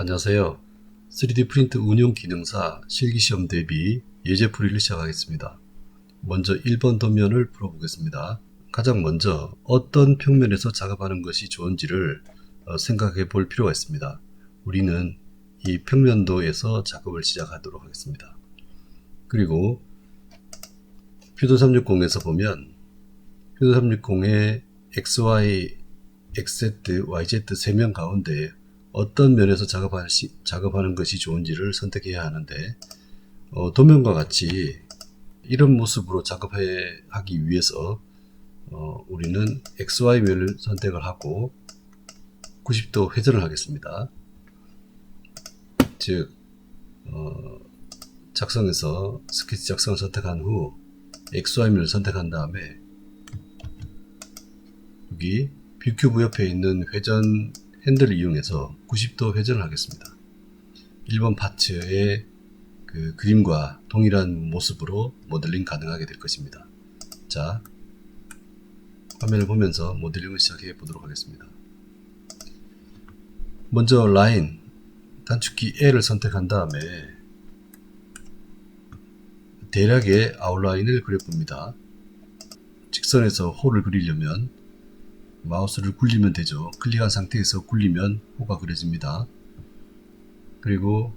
안녕하세요. 3D 프린트 운용 기능사 실기시험 대비 예제풀이를 시작하겠습니다. 먼저 1번 도면을 풀어보겠습니다. 가장 먼저 어떤 평면에서 작업하는 것이 좋은지를 생각해 볼 필요가 있습니다. 우리는 이 평면도에서 작업을 시작하도록 하겠습니다. 그리고 퓨전 360에서 보면 퓨전 360의 XY, XZ, YZ 3면 가운데 어떤 면에서 작업하는 것이 좋은지를 선택해야 하는데 도면과 같이 이런 모습으로 작업하기 위해서 우리는 XY면을 선택을 하고 90도 회전을 하겠습니다. 즉 작성에서 스케치 작성을 선택한 후 XY면을 선택한 다음에 여기 뷰큐브 옆에 있는 회전 핸들을 이용해서 90도 회전을 하겠습니다. 1번 파츠의 그 그림과 동일한 모습으로 모델링 가능하게 될 것입니다. 자, 화면을 보면서 모델링을 시작해 보도록 하겠습니다. 먼저 라인, 단축키 L을 선택한 다음에 대략의 아웃라인을 그려봅니다. 직선에서 호를 그리려면 마우스를 굴리면 되죠. 클릭한 상태에서 굴리면 호가 그려집니다. 그리고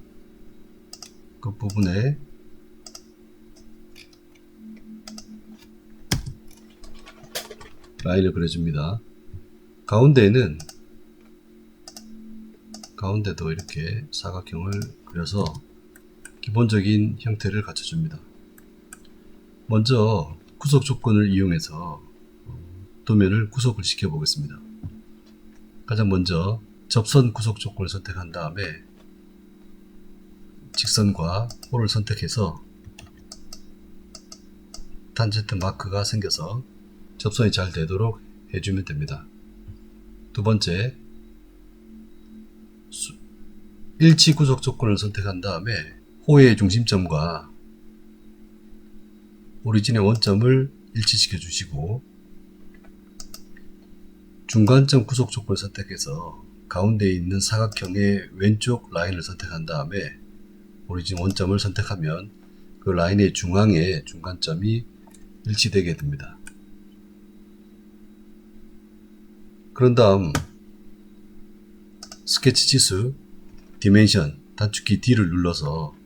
그 부분에 라인을 그려줍니다. 가운데도 이렇게 사각형을 그려서 기본적인 형태를 갖춰줍니다. 먼저 구속 조건을 이용해서 도면을 구속을 시켜 보겠습니다. 가장 먼저 접선 구속 조건을 선택한 다음에 직선과 호를 선택해서 탄젠트 마크가 생겨서 접선이 잘 되도록 해주면 됩니다. 두 번째, 일치 구속 조건을 선택한 다음에 호의 중심점과 오리진의 원점을 일치시켜 주시고 중간점 구속 조건을 선택해서 가운데 있는 사각형의 왼쪽 라인을 선택한 다음에 오리진 원점을 선택하면 그 라인의 중앙에 중간점이 일치되게 됩니다. 그런 다음 스케치 지수 디멘션 단축키 D를 눌러서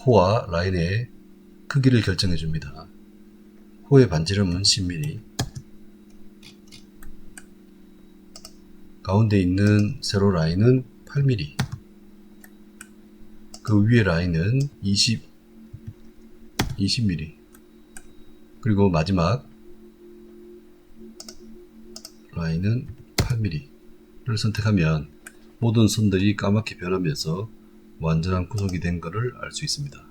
호와 라인의 크기를 결정해 줍니다. 호의 반지름은 10mm, 가운데 있는 세로 라인은 8mm, 그 위에 라인은 20mm, 그리고 마지막 라인은 8mm를 선택하면 모든 선들이 까맣게 변하면서 완전한 구속이 된 것을 알 수 있습니다.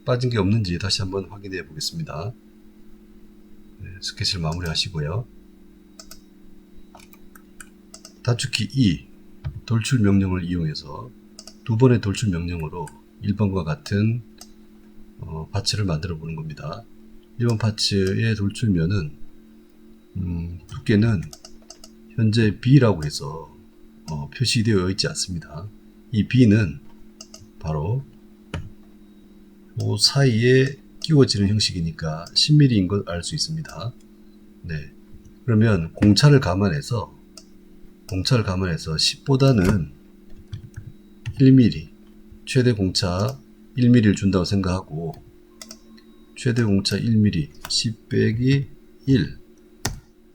빠진 게 없는지 다시 한번 확인해 보겠습니다. 스케치를 마무리 하시고요. 단축키 E, 돌출 명령을 이용해서 두 번의 돌출 명령으로 1번과 같은 파츠를 만들어 보는 겁니다. 1번 파츠의 돌출면은 두께는 현재 B라고 해서 표시되어 있지 않습니다. 이 B는 바로 그 사이에 끼워지는 형식이니까 10mm인 걸 알 수 있습니다. 네. 그러면 공차를 감안해서 10보다는 1mm, 최대 공차 1mm를 준다고 생각하고 최대 공차 1mm, 10 빼기 1,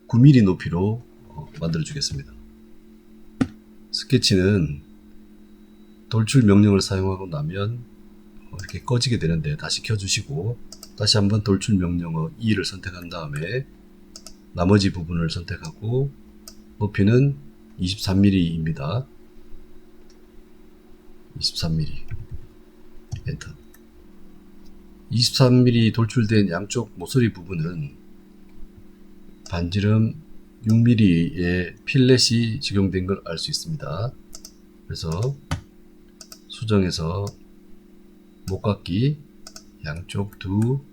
9mm 높이로 만들어 주겠습니다. 스케치는 돌출 명령을 사용하고 나면 이렇게 꺼지게 되는데 다시 켜주시고 다시 한번 돌출 명령어 E를 선택한 다음에 나머지 부분을 선택하고 높이는 23mm입니다. 23mm 엔터. 23mm 돌출된 양쪽 모서리 부분은 반지름 6mm의 필렛이 적용된 걸 알 수 있습니다. 그래서 수정해서 목깎이 양쪽 두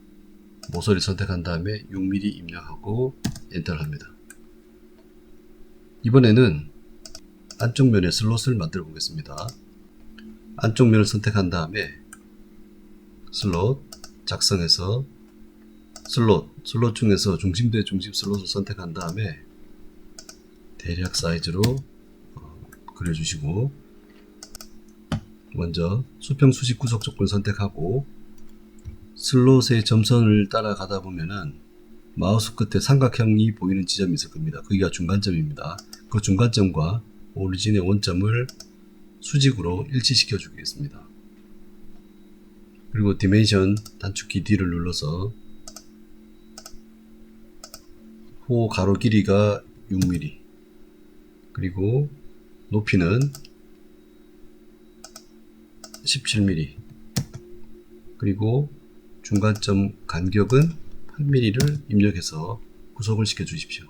모서리 선택한 다음에 6mm 입력하고 엔터를 합니다. 이번에는 안쪽 면에 슬롯을 만들어 보겠습니다. 안쪽 면을 선택한 다음에 슬롯 작성해서 슬롯 중에서 중심 대 중심 슬롯을 선택한 다음에 대략 사이즈로 그려주시고, 먼저 수평 수직 구석 조건을 선택하고 슬롯의 점선을 따라가다 보면은 마우스 끝에 삼각형이 보이는 지점이 있을 겁니다. 거기가 중간점입니다. 그 중간점과 오리진의 원점을 수직으로 일치시켜 주겠습니다. 그리고 디멘션 단축키 D를 눌러서 호 가로 길이가 6mm, 그리고 높이는 17mm, 그리고 중간점 간격은 8mm를 입력해서 구속을 시켜 주십시오.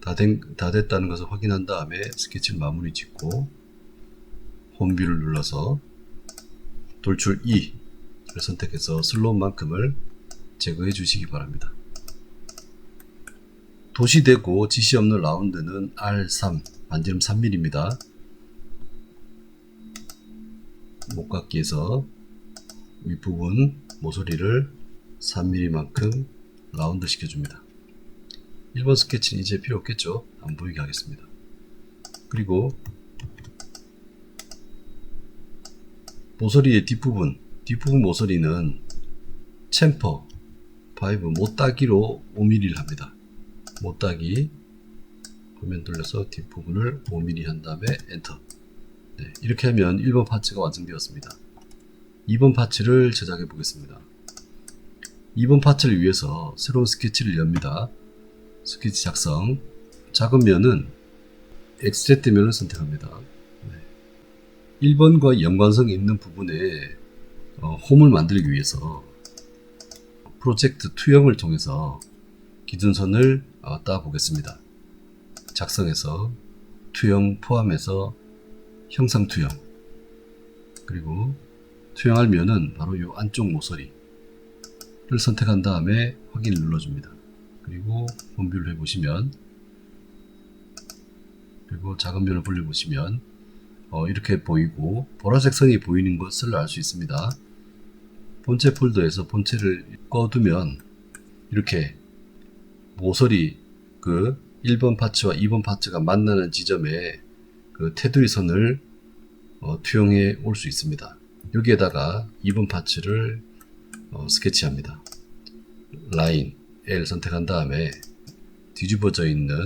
다 됐다는 것을 확인한 다음에 스케치를 마무리 짓고 홈뷰를 눌러서 돌출 E를 선택해서 슬롯만큼을 제거해 주시기 바랍니다. 도시되고 지시 없는 라운드는 R3, 반지름 3mm입니다. 목깎이에서 윗부분 모서리를 3mm만큼 라운드 시켜줍니다. 1번 스케치는 이제 필요 없겠죠? 안 보이게 하겠습니다. 그리고 모서리의 뒷부분 모서리는 챔퍼 5 못따기로 5mm를 합니다. 못따기 화면 돌려서 뒷부분을 5mm 한 다음에 엔터. 네, 이렇게 하면 1번 파츠가 완성되었습니다. 2번 파츠를 제작해 보겠습니다. 2번 파츠를 위해서 새로운 스케치를 엽니다. 스케치 작성. 작은 면은 XZ 면을 선택합니다. 네. 1번과 연관성이 있는 부분에 홈을 만들기 위해서 프로젝트 투영을 통해서 기준선을 따 보겠습니다. 작성해서 투영 포함해서 형상 투영, 그리고 투영할 면은 바로 이 안쪽 모서리를 선택한 다음에 확인을 눌러줍니다. 그리고 홈뷰를 해보시면, 그리고 작은 면을 불려보시면 이렇게 보이고 보라색 선이 보이는 것을 알 수 있습니다. 본체 폴더에서 본체를 꺼두면 이렇게 모서리 그 1번 파츠와 2번 파츠가 만나는 지점에 그 테두리 선을 투영해 올 수 있습니다. 여기에다가 2번 파츠를 스케치합니다. 라인 L 선택한 다음에 뒤집어져 있는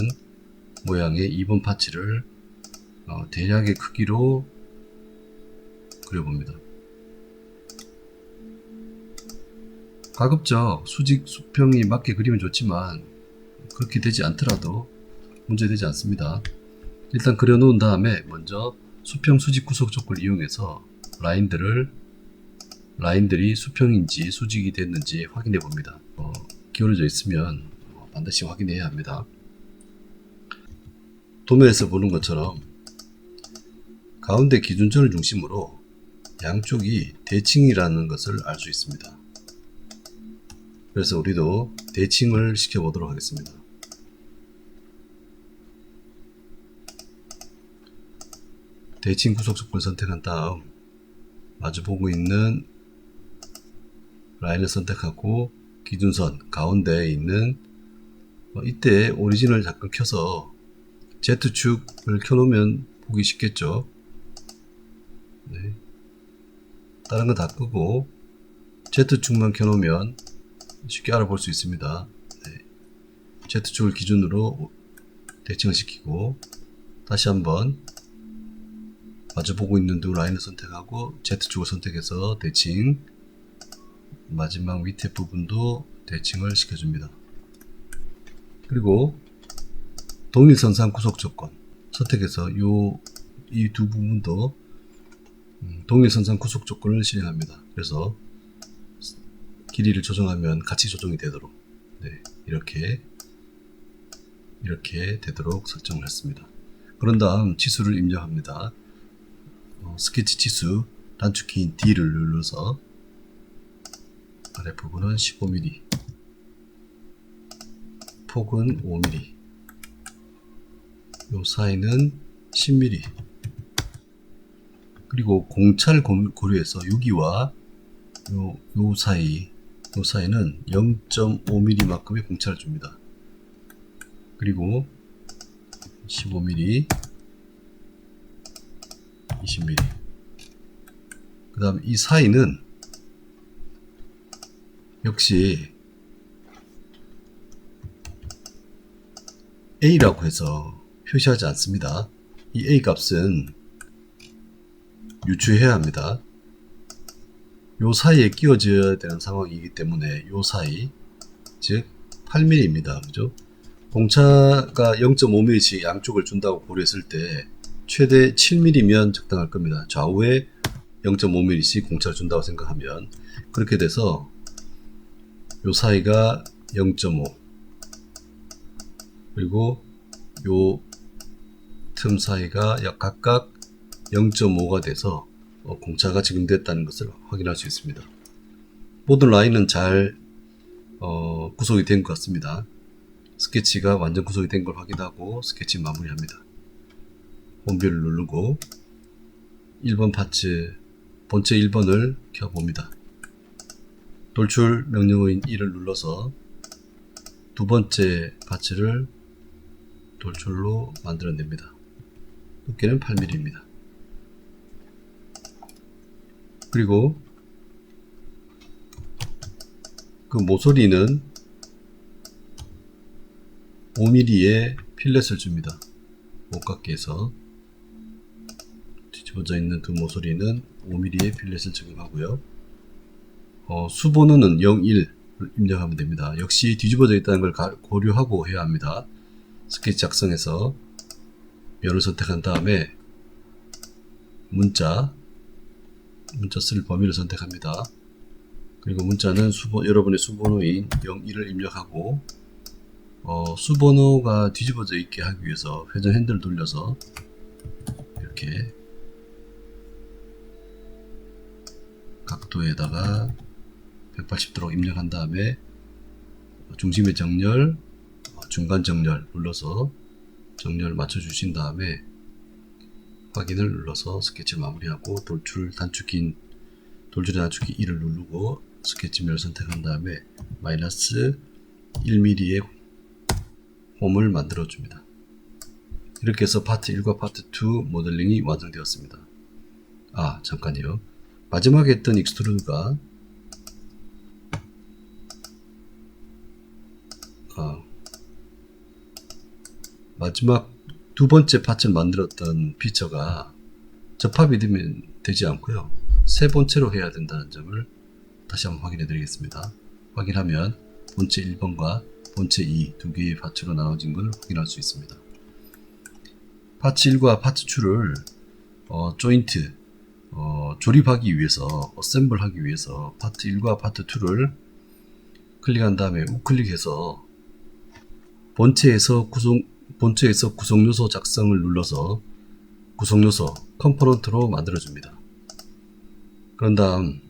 모양의 2번 파츠를 대략의 크기로 그려봅니다. 가급적 수직 수평이 맞게 그리면 좋지만 그렇게 되지 않더라도 문제되지 않습니다. 일단 그려 놓은 다음에 먼저 수평 수직 구석 조건을 이용해서 라인들이 수평인지 수직이 됐는지 확인해 봅니다. 기울어져 있으면 반드시 확인해야 합니다. 도면에서 보는 것처럼 가운데 기준선을 중심으로 양쪽이 대칭이라는 것을 알 수 있습니다. 그래서 우리도 대칭을 시켜 보도록 하겠습니다. 대칭 구석 조건을 선택한 다음 마주보고 있는 라인을 선택하고 기준선 가운데에 있는 이때 오리진을 잠깐 켜서 Z축을 켜놓으면 보기 쉽겠죠. 네. 다른 거 다 끄고 Z축만 켜놓으면 쉽게 알아볼 수 있습니다. 네. Z축을 기준으로 대칭을 시키고 다시 한번 마주보고 있는 두 라인을 선택하고 Z축을 선택해서 대칭, 마지막 밑에 부분도 대칭을 시켜줍니다. 그리고 동일선상 구속 조건 선택해서 이 두 부분도 동일선상 구속 조건을 실행합니다. 그래서 길이를 조정하면 같이 조정이 되도록 이렇게 되도록 설정을 했습니다. 그런 다음 치수를 입력합니다. 스케치 치수 단축키인 D를 눌러서 아랫부분은 15mm, 폭은 5mm, 요 사이는 10mm. 그리고 공차를 고려해서 여기와 요 사이는 0.5mm만큼의 공차를 줍니다. 그리고 15mm, 20mm. 그 다음 이 사이는 역시 A라고 해서 표시하지 않습니다. 이 A 값은 유추해야 합니다. 요 사이에 끼워져야 되는 상황이기 때문에 요 사이, 즉 8mm입니다. 그죠? 공차가 0.5mm씩 양쪽을 준다고 고려했을 때 최대 7mm면 적당할 겁니다. 좌우에 0.5mm씩 공차를 준다고 생각하면, 그렇게 돼서 요 사이가 0.5, 그리고 요 틈 사이가 약 각각 0.5가 돼서 공차가 지금됐다는 것을 확인할 수 있습니다. 모든 라인은 잘 구속이 된 것 같습니다. 스케치가 완전 구속이 된 걸 확인하고 스케치 마무리합니다. 홈뷰를 누르고 1번 파츠 본체 1번을 켜봅니다. 돌출 명령어인 1을 눌러서 두 번째 파츠를 돌출로 만들어냅니다. 두께는 8mm입니다. 그리고 그 모서리는 5mm의 필렛을 줍니다. 목각기에서 뒤집어져 있는 두 모서리는 5mm의 필렛을 적용하고요. 수번호는 0, 1을 입력하면 됩니다. 역시 뒤집어져 있다는 걸 고려하고 해야 합니다. 스케치 작성에서 면을 선택한 다음에 문자 쓸 범위를 선택합니다. 그리고 문자는 여러분의 수번호인 0, 1을 입력하고 수번호가 뒤집어져 있게 하기 위해서 회전 핸들을 돌려서 이렇게 각도에다가 180도로 입력한 다음에 중심의 정렬, 중간 정렬 눌러서 정렬을 맞춰 주신 다음에 확인을 눌러서 스케치 마무리하고 돌출의 단축키 1을 누르고 스케치면을 선택한 다음에 마이너스 1mm의 홈을 만들어 줍니다. 이렇게 해서 파트 1과 파트 2 모델링이 완성되었습니다. 잠깐요. 마지막에 했던 익스트루드가 마지막 두 번째 파츠를 만들었던 피처가 접합이 되지 않고요. 세 본체로 해야 된다는 점을 다시 한번 확인해 드리겠습니다. 확인하면 본체 1번과 본체 2 두 개의 파츠로 나눠진 걸 확인할 수 있습니다. 파츠 1과 파츠 2를 조인트 조립하기 위해서 어셈블 하기 위해서 파트 1과 파트 2를 클릭한 다음에 우클릭해서 본체에서 구성 요소 작성을 눌러서 구성 요소 컴포넌트로 만들어 줍니다. 그런 다음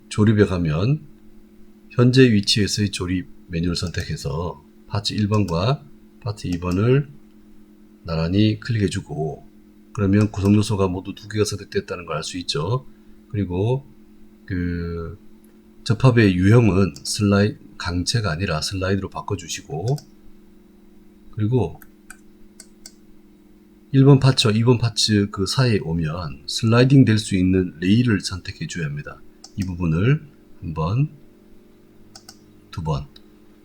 조립에 가면 현재 위치에서의 조립 메뉴를 선택해서 파트 1번과 파트 2번을 나란히 클릭해 주고, 그러면 구성 요소가 모두 두 개가 선택됐다는 걸 알 수 있죠. 그리고 그 접합의 유형은 강체가 아니라 슬라이드로 바꿔주시고, 그리고 1번 파츠와 2번 파츠 그 사이에 오면 슬라이딩 될 수 있는 레일을 선택해 줘야 합니다. 이 부분을 한 번, 두 번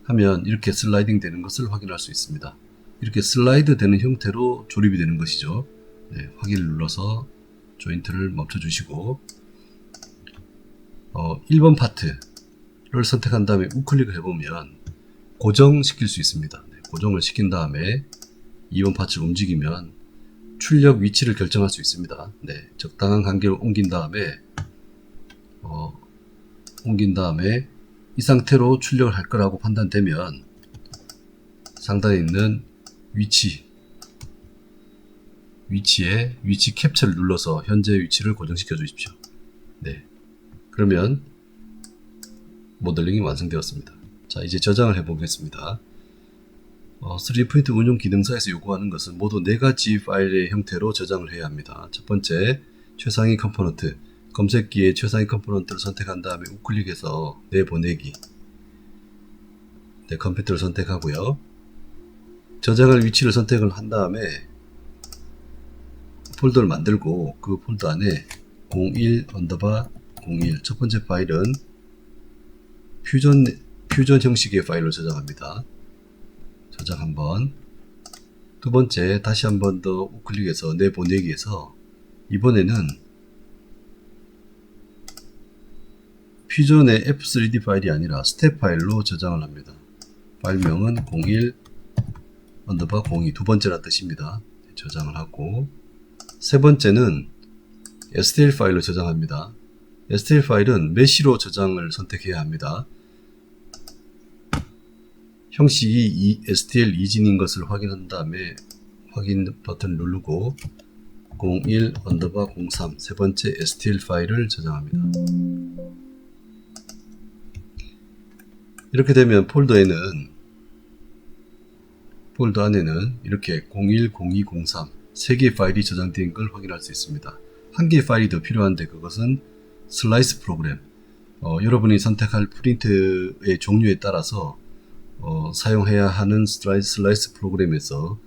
하면 이렇게 슬라이딩 되는 것을 확인할 수 있습니다. 이렇게 슬라이드 되는 형태로 조립이 되는 것이죠. 확인을 눌러서 조인트를 멈춰 주시고 1번 파트를 선택한 다음에 우클릭을 해보면 고정시킬 수 있습니다. 고정을 시킨 다음에 2번 파츠를 움직이면 출력 위치를 결정할 수 있습니다. 적당한 간격을 옮긴 다음에 이 상태로 출력을 할 거라고 판단되면 상단에 있는 위치에 위치 캡처를 눌러서 현재 위치를 고정시켜 주십시오. 그러면 모델링이 완성되었습니다. 자, 이제 저장을 해 보겠습니다. 3D 운용 기능사에서 요구하는 것은 모두 4가지 파일의 형태로 저장을 해야 합니다. 첫 번째, 최상위 컴포넌트. 검색기에 최상위 컴포넌트를 선택한 다음에 우클릭해서 내보내기. 내 컴퓨터를 선택하고요. 저장할 위치를 선택을 한 다음에 폴더를 만들고 그 폴더 안에 01_01 첫 번째 파일은 퓨전 형식의 파일로 저장합니다. 저장 한번. 두 번째, 다시 한 번 더 우클릭해서 내보내기에서 이번에는 퓨전의 F3D 파일이 아니라 스텝 파일로 저장을 합니다. 파일명은 01_02 두 번째란 뜻입니다. 저장을 하고, 세 번째는 STL 파일로 저장합니다. STL 파일은 메시로 저장을 선택해야 합니다. 형식이 STL 이진인 것을 확인한 다음에 확인 버튼을 누르고 01_03 세 번째 STL 파일을 저장합니다. 이렇게 되면 폴더 안에는 이렇게 010203 3개의 파일이 저장된 걸 확인할 수 있습니다. 한 개의 파일이 더 필요한데 그것은 슬라이스 프로그램. 여러분이 선택할 프린트의 종류에 따라서 사용해야 하는 슬라이스 프로그램에서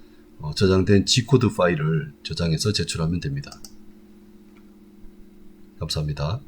저장된 G코드 파일을 저장해서 제출하면 됩니다. 감사합니다.